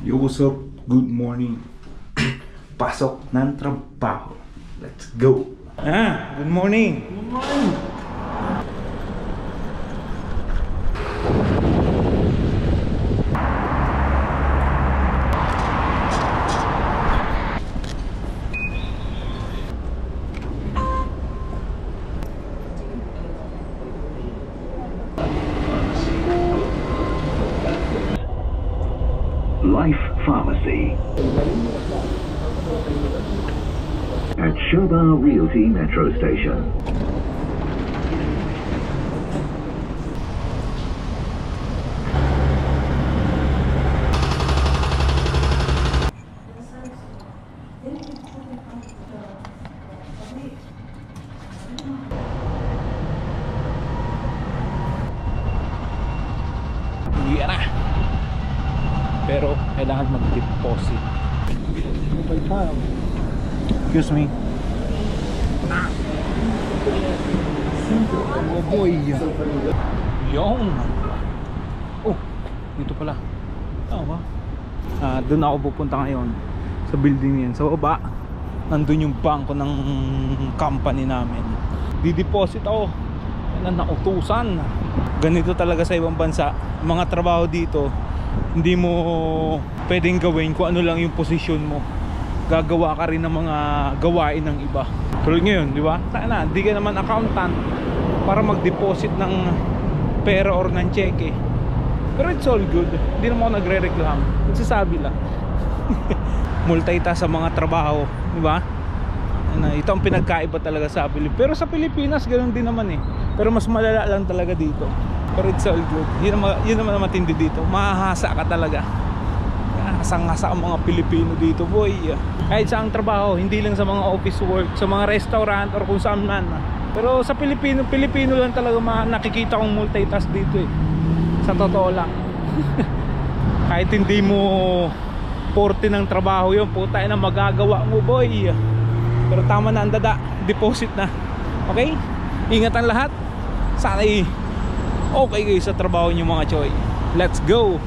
Yo, what's up? Good morning. Pasok ng trabaho. Let's go. Good morning. Good morning. Life Pharmacy at Shobar Realty Metro Station. Hindi na. Pero kailangan mag-deposit. Excuse me. Oh boy. Yung. Oh, dito pala. Tama ba? Doon ako pupunta ngayon sa building yan. Sa baba, nandun yung bangko ng company namin. Di-deposit ako. Yan ang nautusan. Ganito talaga sa ibang bansa. Mga trabaho dito, hindi mo pwedeng gawin kung ano lang yung posisyon mo. Gagawa ka rin ng mga gawain ng iba. Tulad ngayon, di ba? Sana, di ka naman accountant para mag-deposit ng pera or ng cheque. Pero it's all good. Hindi naman ako nagre-reklamo. Nagsasabi lang. Multitask sa mga trabaho, di ba? Ito ang pinagkaiba talaga sa Pilipinas. Pero sa Pilipinas, ganoon din naman eh. Pero mas malala lang talaga dito. Pero it's all good. Yun naman ang matindi dito. Mahahasa ka talaga. Hasang-hasa ang mga Pilipino dito, boy. Kahit sa ang trabaho, hindi lang sa mga office work, sa mga restaurant or kung saan man. Pero sa Pilipino lang talaga nakikita kong multitask dito eh. Sa totoo lang. Kahit hindi mo 40 ng trabaho yun, puta na magagawa mo, boy. Pero tama na ang dada. Deposit na. Okay? Ingat ang lahat. Sana okay kayo sa trabaho nyo, mga choy. Let's go!